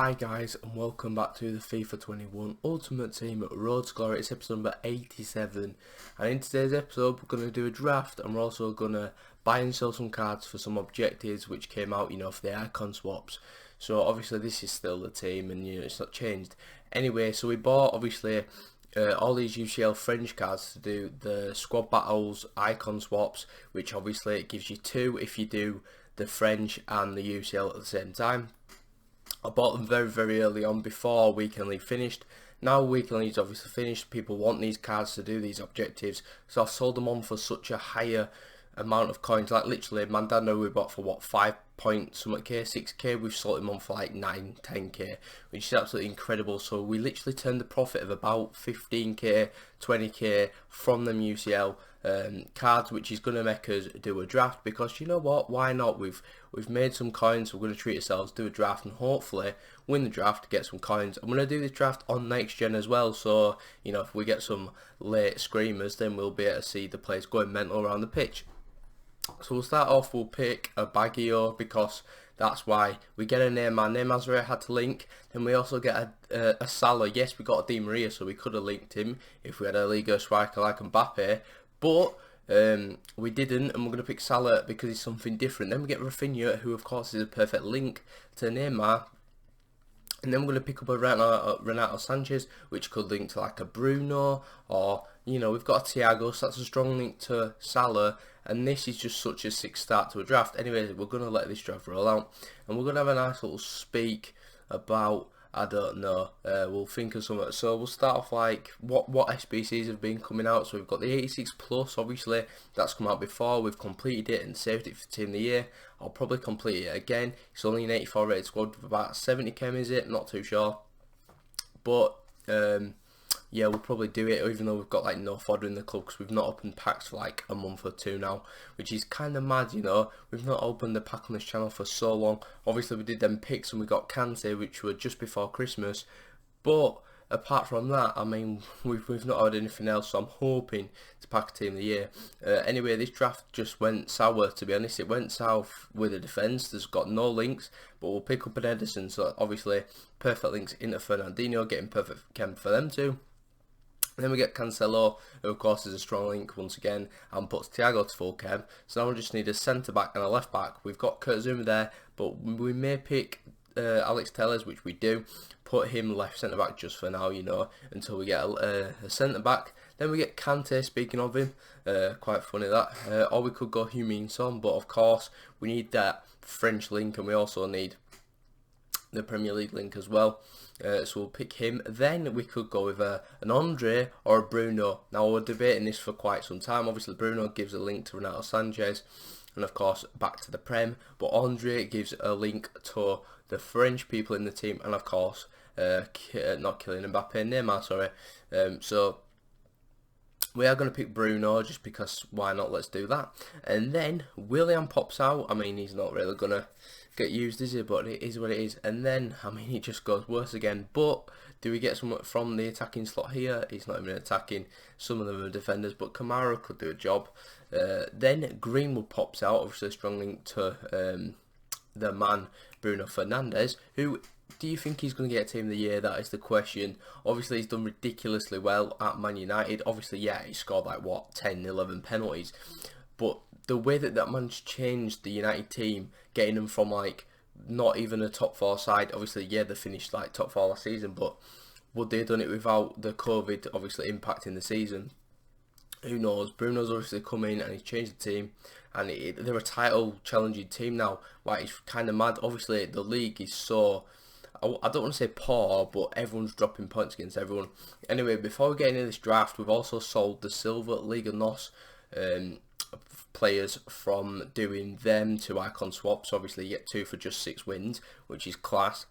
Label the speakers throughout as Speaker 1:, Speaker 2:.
Speaker 1: Hi guys, and welcome back to the FIFA 21 Ultimate Team Road to Glory. It's episode number 87, and in today's episode we're going to do a draft, and we're also going to buy and sell some cards for some objectives which came out, for the icon swaps. So obviously this is still the team, and it's not changed. Anyway, so we bought obviously all these UCL French cards to do the squad battles icon swaps, which obviously it gives you 2 if you do the French and the UCL at the same time. I bought them very early on before Weekend League finished. Now Weekend League's obviously finished, people want these cards to do these objectives, so I've sold them on for such a higher amount of coins. Like literally, Mandano we bought for what, 5 point something k, 6k, we've sold them on for like 9, 10k, which is absolutely incredible. So we literally turned the profit of about 15k, 20k from them UCL cards, which is going to make us do a draft, because you know what, why not? We've made some coins, so we're going to treat ourselves, do a draft, and hopefully win the draft, get some coins. I'm going to do this draft on next gen as well, so if we get some late screamers, then we'll be able to see the players going mental around the pitch. So we'll start off, we'll pick a Baggio, because that's why we get a Neymar. Neymar's already had to link. Then we also get a Salah. Yes, we got a Di Maria, so we could have linked him if we had a Liga striker like Mbappe, but we didn't, and we're going to pick Salah because he's something different. Then we get Rafinha, who of course is a perfect link to Neymar. And then we're going to pick up a Renato Sanchez, which could link to like a Bruno, or we've got a Thiago, so that's a strong link to Salah. And this is just such a sick start to a draft. Anyway, we're going to let this draft roll out, and we're going to have a nice little speak about, I don't know, we'll think of something. So we'll start off like what SBCs have been coming out. So we've got the 86 plus, obviously that's come out before, we've completed it and saved it for Team of the Year. I'll probably complete it again. It's only an 84 rated squad with about 70 chem, is it? Not too sure, but yeah, we'll probably do it, even though we've got like no fodder in the club, because we've not opened packs for like a month or 2 now, which is kind of mad. We've not opened the pack on this channel for so long. Obviously we did them picks and we got Kante, which were just before Christmas, but apart from that, I mean, we've not had anything else, so I'm hoping to pack a Team of the Year. Anyway, this draft just went sour, to be honest. It went south with the defence. There's got no links, but we'll pick up an Edison, so obviously perfect links into Fernandinho, getting perfect chem for them too. Then we get Cancelo, who of course is a strong link once again, and puts Thiago to full chem. So now we just need a centre back and a left back. We've got Kurt Zouma there, but we may pick Alex Telles, which we do. Put him left centre back just for now, until we get a centre back. Then we get Kante, speaking of him, quite funny that. Or we could go Heung-min Son, but of course we need that French link, and we also need the Premier League link as well. So we'll pick him. Then we could go with an Andre or a Bruno. Now we're debating this for quite some time. Obviously Bruno gives a link to Renato Sanchez, and of course back to the Prem, but Andre gives a link to the French people in the team, and of course not Kylian Mbappe, Neymar, sorry. So we are going to pick Bruno just because why not, let's do that. And then Willian pops out. I mean, he's not really going to get used, is he? But it is what it is. And then, I mean, it just goes worse again. But do we get someone from the attacking slot here? He's not even attacking. Some of them are defenders, but Kamara could do a job. Then Greenwood pops out, obviously a strong link to the man Bruno Fernandes, who do you think he's going to get a Team of the Year? That is the question. Obviously, he's done ridiculously well at Man United. Obviously, yeah, he scored like, what, 10, 11 penalties. But the way that man's changed the United team, getting them from like not even a top 4 side. Obviously, yeah, they finished like top 4 last season, but would they have done it without the COVID obviously impacting the season? Who knows? Bruno's obviously come in and he's changed the team, and they're a title challenging team now. Like, it's kind of mad. Obviously, the league is so, I don't want to say poor, but everyone's dropping points against everyone. Anyway, before we get into this draft, we've also sold the Silver Liga NOS players from doing them to icon swaps. Obviously, you get 2 for just 6 wins, which is class.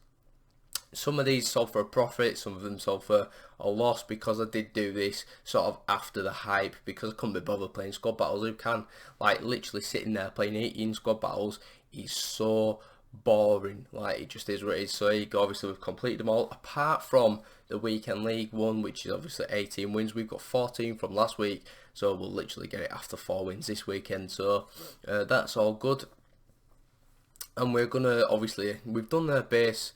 Speaker 1: Some of these sold for a profit, some of them sold for a loss, because I did do this sort of after the hype, because I couldn't be bothered playing squad battles. Who can? Like, literally sitting there playing 18 squad battles is so boring. Like, it just is what it is. So here you go, obviously we've completed them all, apart from the Weekend League one, which is obviously 18 wins. We've got 14 from last week, so we'll literally get it after 4 wins this weekend. So that's all good. And we're gonna, obviously, we've done the base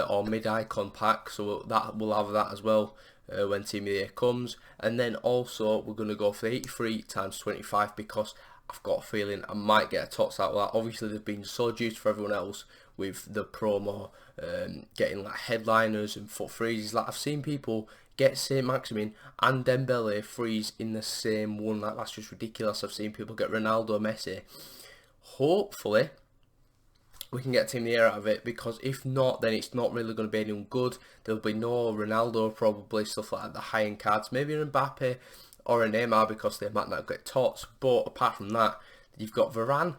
Speaker 1: or mid-icon pack, so that we'll have that as well when Team of the Year comes. And then also we're going to go for 83 times 25 because I've got a feeling I might get a tots out of that. Obviously they've been so juiced for everyone else with the promo, getting like headliners and foot freezes. Like I've seen people get Saint Maximin and Dembele freeze in the same one. Like that's just ridiculous. I've seen people get Ronaldo, Messi. Hopefully we can get Team of the Year out of it, because if not, then it's not really going to be anyone good. There'll be no Ronaldo, probably, stuff like that, the high-end cards. Maybe an Mbappe or a Neymar, because they might not get tots. But apart from that, you've got Varane.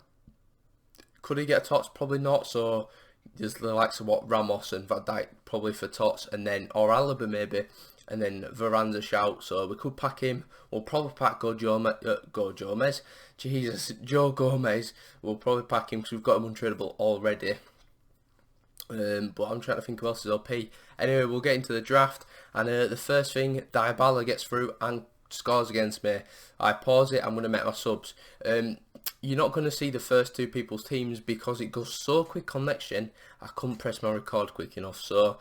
Speaker 1: Could he get tots? Probably not. So there's the likes of Ramos and Van Dijk probably for tots, and then or Alaba maybe, and then Varane's a shout. So we could pack him. We'll probably pack Joe Gomez. We'll probably pack him because we've got him untradeable already. But I'm trying to think who else is OP. Anyway, we'll get into the draft, and the first thing, Dybala gets through and scores against me. I pause it. I'm going to make my subs. You're not going to see the first two people's teams because it goes so quick on next gen. I couldn't press my record quick enough. So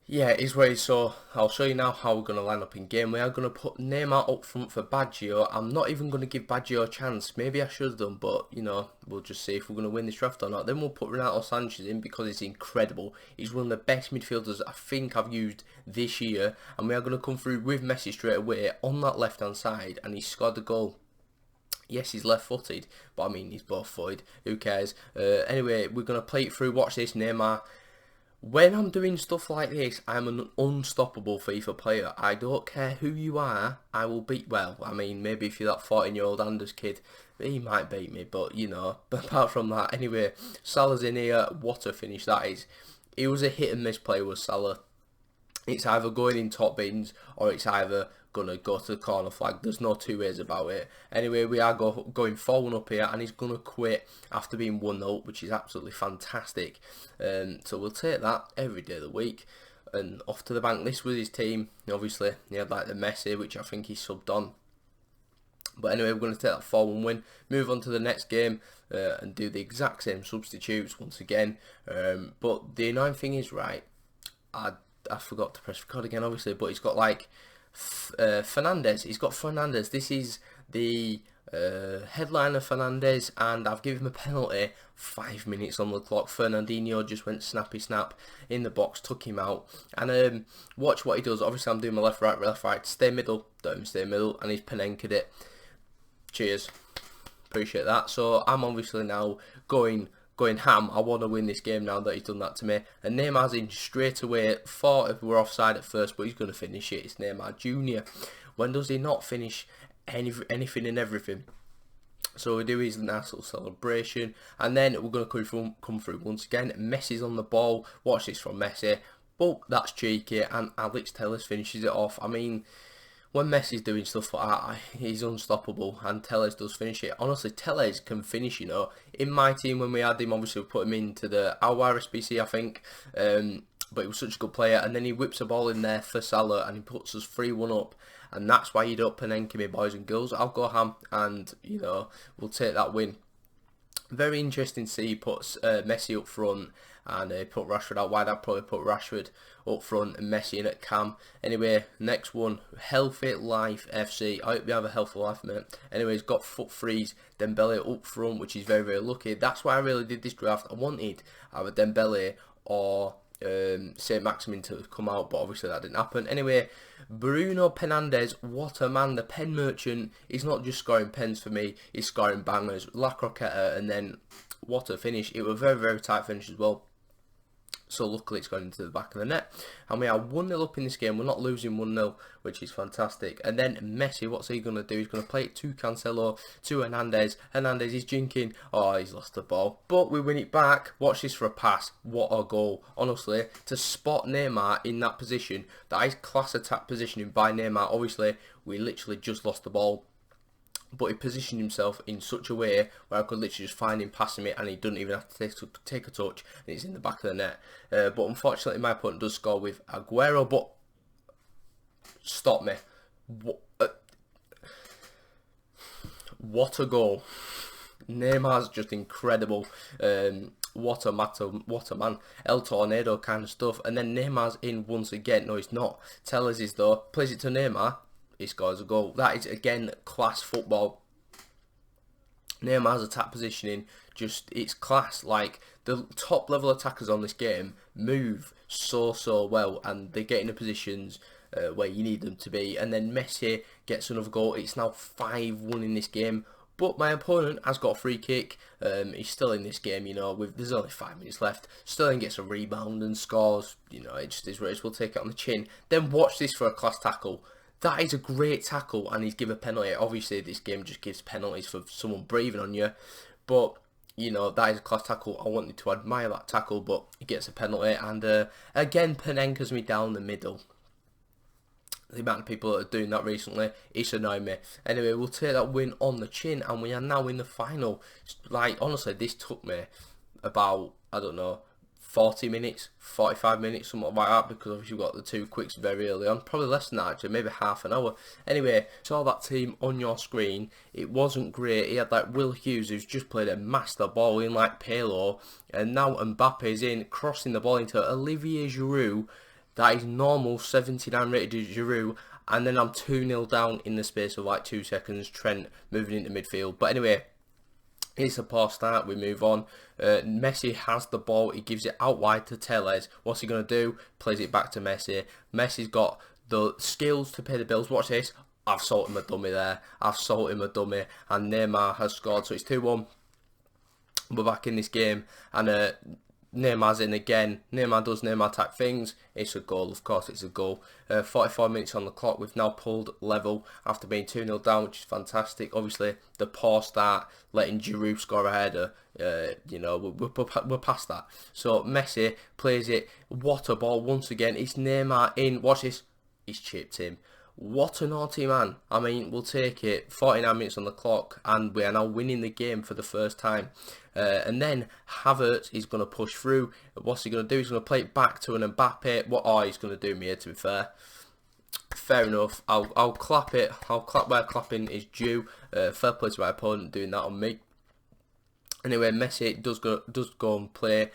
Speaker 1: yeah, it is what it is. So I'll show you now how we're going to line up in game. We are going to put Neymar up front for Baggio. I'm not even going to give Baggio a chance. Maybe I should have done, but you know, we'll just see if we're going to win this draft or not. Then we'll put Renato Sanchez in because he's incredible. He's one of the best midfielders I think I've used this year, and we are going to come through with Messi straight away on that left hand side, and he scored the goal. Yes, he's left-footed, but I mean, he's both-footed. Who cares? Anyway, we're going to play it through. Watch this, Neymar. When I'm doing stuff like this, I'm an unstoppable FIFA player. I don't care who you are, I will beat, well, I mean, maybe if you're that 14-year-old Anders kid, he might beat me, but, you know, but apart from that, anyway, Salah's in here. What a finish that is. He was a hit-and-miss player, was Salah. It's either going in top bins, or it's either gonna go to the corner flag. There's no two ways about it. Anyway, we are going 4-1 up here, and he's gonna quit after being 1-0, which is absolutely fantastic. So we'll take that every day of the week. And off to the bank. This was his team. Obviously, he had like the Messi, which I think he subbed on. But anyway, we're going to take that 4-1 win, move on to the next game, and do the exact same substitutes once again. But the annoying thing is, right, I forgot to press record again, obviously, but he's got like Fernandes. He's got Fernandes. This is the headliner Fernandes, and I've given him a penalty. 5 minutes on the clock. Fernandinho just went snappy snap in the box, took him out, and watch what he does. Obviously, I'm doing my left right, stay middle, don't even stay middle, and he's Penenke'd it. Cheers, appreciate that. So I'm obviously now going ham. I want to win this game now that he's done that to me. And Neymar's in straight away. Thought we were offside at first, but he's going to finish it. It's Neymar Jr. When does he not finish anything and everything? So we do his nice little celebration, and then we're going to come through once again. Messi's on the ball. Watch this from Messi. Oh, that's cheeky, and Alex Telles finishes it off. I mean, when Messi's doing stuff like that, he's unstoppable, and Telles does finish it. Honestly, Telles can finish, you know. In my team, when we had him, obviously we put him into the RSBC, I think, but he was such a good player, and then he whips a ball in there for Salah, and he puts us 3-1 up, and that's why you don't Penenke me, boys and girls. I'll go ham, and, you know, we'll take that win. Very interesting to see he puts Messi up front, and put Rashford out wide. I'd probably put Rashford up front and Messi in at cam. Anyway, next one, Healthy Life FC. I hope you have a healthy life, mate. Anyway, he's got foot freeze, Dembele up front, which is very, very lucky. That's why I really did this draft. I wanted either Dembele or Saint Maximin to come out, but obviously that didn't happen. Anyway, Bruno Fernandes, what a man. The pen merchant is not just scoring pens for me, he's scoring bangers. La Croqueta, and then what a finish. It was a very, very tight finish as well. So luckily it's gone into the back of the net. And we are 1-0 up in this game. We're not losing 1-0, which is fantastic. And then Messi, what's he going to do? He's going to play it to Cancelo, to Hernandez. Hernandez is jinking. Oh, he's lost the ball. But we win it back. Watch this for a pass. What a goal. Honestly, to spot Neymar in that position, that is class attack positioning by Neymar. Obviously, we literally just lost the ball, but he positioned himself in such a way where I could literally just find him passing me, and he doesn't even have to take a touch, and it's in the back of the net. But unfortunately, my opponent does score with Aguero, but stop me. What a goal. Neymar's just incredible. what a man, El Tornado kind of stuff. And then Neymar's in once again. No, he's not. Tellers is though. Plays it to Neymar. He scores a goal. That is again class football. Neymar's attack positioning, just it's class. Like the top level attackers on this game move so well, and they get into positions where you need them to be. And then Messi gets another goal. It's now 5-1 in this game. But my opponent has got a free kick. He's still in this game, you know. There's only 5 minutes left. Sterling gets a rebound and scores. You know, it just is what it is. We'll take it on the chin. Then watch this for a class tackle. That is a great tackle, and he's given a penalty. Obviously, this game just gives penalties for someone breathing on you. But, you know, that is a class tackle. I wanted to admire that tackle, but he gets a penalty. And, again, Panenka's me down the middle. The amount of people that are doing that recently, it's annoying me. Anyway, we'll take that win on the chin, and we are now in the final. Like, honestly, this took me about, I don't know, 40 minutes, 45 minutes, something like that, because obviously we've got the 2 quicks very early on. Probably less than that, actually, maybe half an hour. Anyway, saw that team on your screen. It wasn't great. He had like Will Hughes, who's just played a master ball in like Palo, and now Mbappe's in, crossing the ball into Olivier Giroud. That is normal, 79 rated Giroud, and then I'm 2-0 down in the space of like 2 seconds. Trent moving into midfield. But anyway, it's a poor start. We move on. Messi has the ball. He gives it out wide to Tellez. What's he going to do? Plays it back to Messi. Messi's got the skills to pay the bills. Watch this. I've sold him a dummy there. I've sold him a dummy. And Neymar has scored. So it's 2-1. We're back in this game. And Neymar's in again. Neymar does Neymar type things. It's a goal, of course it's a goal. 44 minutes on the clock. We've now pulled level after being 2-0 down, which is fantastic. Obviously, the poor start, letting Giroud score a header, you know, we're past that. So Messi plays it. What a ball once again. It's Neymar in. Watch this. He's chipped him. What a naughty man. I mean, we'll take it. 49 minutes on the clock, and we are now winning the game for the first time. And then Havertz is going to push through. What's he going to do? He's going to play it back to an Mbappe. What are he's going to do me here, to be fair? Fair enough. I'll clap it. I'll clap where clapping is due. Fair play to my opponent doing that on me. Anyway, Messi does go and play.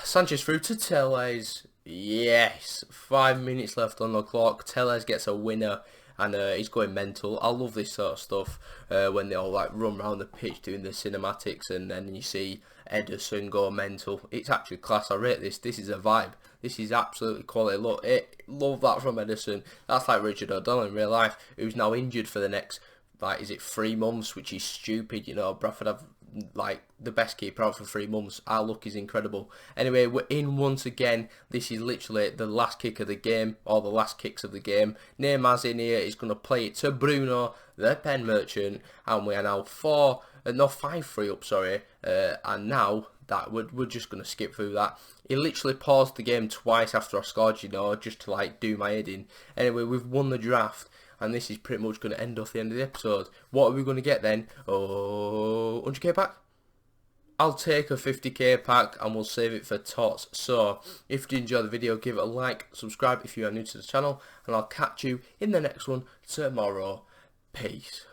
Speaker 1: Sanchez through to Tellez. Yes, 5 minutes left on the clock. Tellez gets a winner, and he's going mental. I love this sort of stuff when they all like run around the pitch doing the cinematics, and then you see Ederson go mental. It's actually class. I rate this. This is a vibe. This is absolutely quality. Look, love that from Ederson. That's like Richard O'Donnell in real life, who's now injured for the next, like, is it 3 months, which is stupid. You know, Bradford have like the best keeper out for 3 months. Our luck is incredible. Anyway, we're in once again. This is literally the last kick of the game, or the last kicks of the game. Neymar's in here. He's going to play it to Bruno, the pen merchant, and we are now 5-3 up, sorry. And now that we're just going to skip through that. He literally paused the game twice after I scored, you know, just to like do my head in. Anyway, we've won the draft, and this is pretty much going to end off the end of the episode. What are we going to get then? Oh, 100k pack? I'll take a 50k pack, and we'll save it for tots. So, if you enjoyed the video, give it a like, subscribe if you are new to the channel, and I'll catch you in the next one tomorrow. Peace.